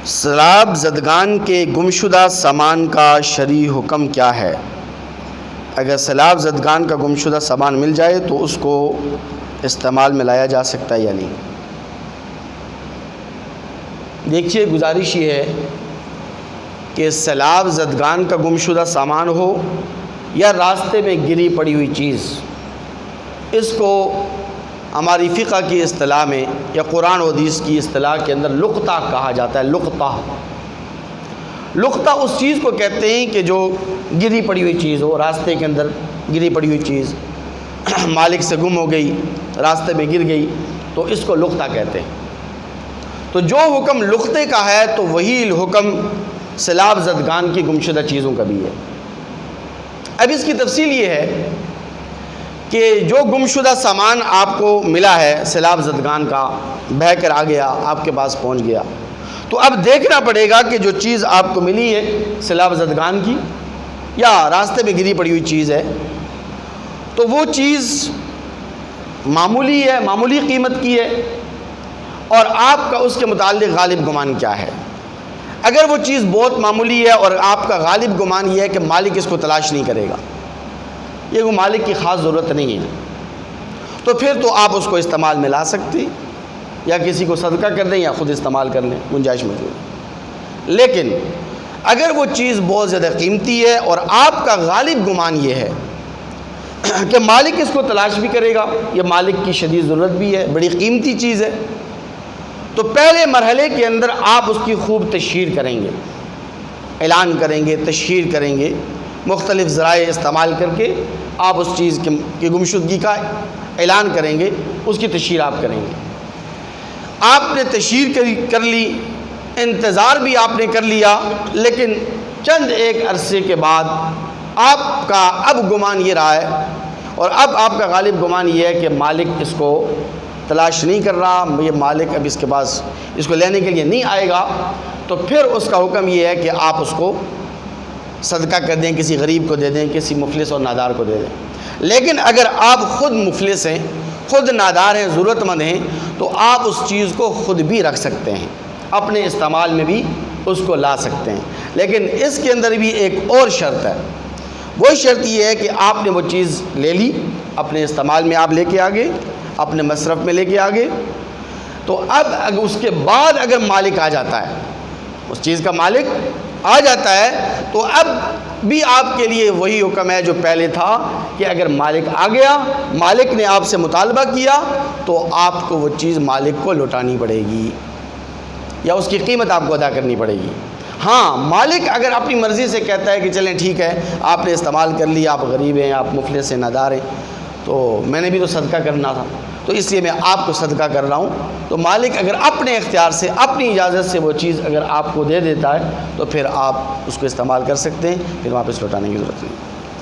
سیلاب زدگان کے گمشدہ سامان کا شرعی حکم کیا ہے؟ اگر سیلاب زدگان کا گمشدہ سامان مل جائے تو اس کو استعمال میں لایا جا سکتا ہے یا نہیں؟ دیکھیے، گزارش یہ ہے کہ سیلاب زدگان کا گمشدہ سامان ہو یا راستے میں گری پڑی ہوئی چیز، اس کو ہماری فقہ کی اصطلاح میں یا قرآن و حدیث کی اصطلاح کے اندر لقطہ کہا جاتا ہے۔ لقطہ اس چیز کو کہتے ہیں کہ جو گری پڑی ہوئی چیز ہو، راستے کے اندر گری پڑی ہوئی چیز مالک سے گم ہو گئی، راستے میں گر گئی، تو اس کو لقطہ کہتے ہیں۔ تو جو حکم لقطے کا ہے تو وہی حکم سیلاب زدگان کی گمشدہ چیزوں کا بھی ہے۔ اب اس کی تفصیل یہ ہے کہ جو گمشدہ سامان آپ کو ملا ہے سیلاب زدگان کا، بہہ کر آ گیا، آپ کے پاس پہنچ گیا، تو اب دیکھنا پڑے گا کہ جو چیز آپ کو ملی ہے سیلاب زدگان کی یا راستے میں گری پڑی ہوئی چیز ہے، تو وہ چیز معمولی ہے، معمولی قیمت کی ہے، اور آپ کا اس کے متعلق غالب گمان کیا ہے۔ اگر وہ چیز بہت معمولی ہے اور آپ کا غالب گمان یہ ہے کہ مالک اس کو تلاش نہیں کرے گا، یہ وہ مالک کی خاص ضرورت نہیں ہے، تو پھر تو آپ اس کو استعمال میں لا سکتے، یا کسی کو صدقہ کر دیں یا خود استعمال کر لیں، گنجائش موجود ہے۔ لیکن اگر وہ چیز بہت زیادہ قیمتی ہے اور آپ کا غالب گمان یہ ہے کہ مالک اس کو تلاش بھی کرے گا، یہ مالک کی شدید ضرورت بھی ہے، بڑی قیمتی چیز ہے، تو پہلے مرحلے کے اندر آپ اس کی خوب تشہیر کریں گے، اعلان کریں گے، تشہیر کریں گے، مختلف ذرائع استعمال کر کے آپ اس چیز کی گمشدگی کا اعلان کریں گے، اس کی تشہیر آپ کریں گے۔ آپ نے تشہیر کر لی، انتظار بھی آپ نے کر لیا، لیکن چند ایک عرصے کے بعد آپ کا اب گمان یہ رہا ہے، اور اب آپ کا غالب گمان یہ ہے کہ مالک اس کو تلاش نہیں کر رہا، یہ مالک اب اس کے پاس اس کو لینے کے لیے نہیں آئے گا، تو پھر اس کا حکم یہ ہے کہ آپ اس کو صدقہ کر دیں، کسی غریب کو دے دیں، کسی مفلس اور نادار کو دے دیں۔ لیکن اگر آپ خود مفلس ہیں، خود نادار ہیں، ضرورت مند ہیں، تو آپ اس چیز کو خود بھی رکھ سکتے ہیں، اپنے استعمال میں بھی اس کو لا سکتے ہیں۔ لیکن اس کے اندر بھی ایک اور شرط ہے، وہ شرط یہ ہے کہ آپ نے وہ چیز لے لی، اپنے استعمال میں آپ لے کے آگے، اپنے مصرف میں لے کے آگے، تو اب اس کے بعد اگر مالک آ جاتا ہے، اس چیز کا مالک آ جاتا ہے، تو اب بھی آپ کے لیے وہی حکم ہے جو پہلے تھا کہ اگر مالک آ گیا، مالک نے آپ سے مطالبہ کیا، تو آپ کو وہ چیز مالک کو لوٹانی پڑے گی یا اس کی قیمت آپ کو ادا کرنی پڑے گی۔ ہاں، مالک اگر اپنی مرضی سے کہتا ہے کہ چلیں ٹھیک ہے، آپ نے استعمال کر لی، آپ غریب ہیں، آپ مفلس ہیں، نادار ہیں، تو میں نے بھی تو صدقہ کرنا تھا، تو اس لیے میں آپ کو صدقہ کر رہا ہوں، تو مالک اگر اپنے اختیار سے، اپنی اجازت سے وہ چیز اگر آپ کو دے دیتا ہے، تو پھر آپ اس کو استعمال کر سکتے ہیں، پھر واپس لوٹانے کی ضرورت نہیں۔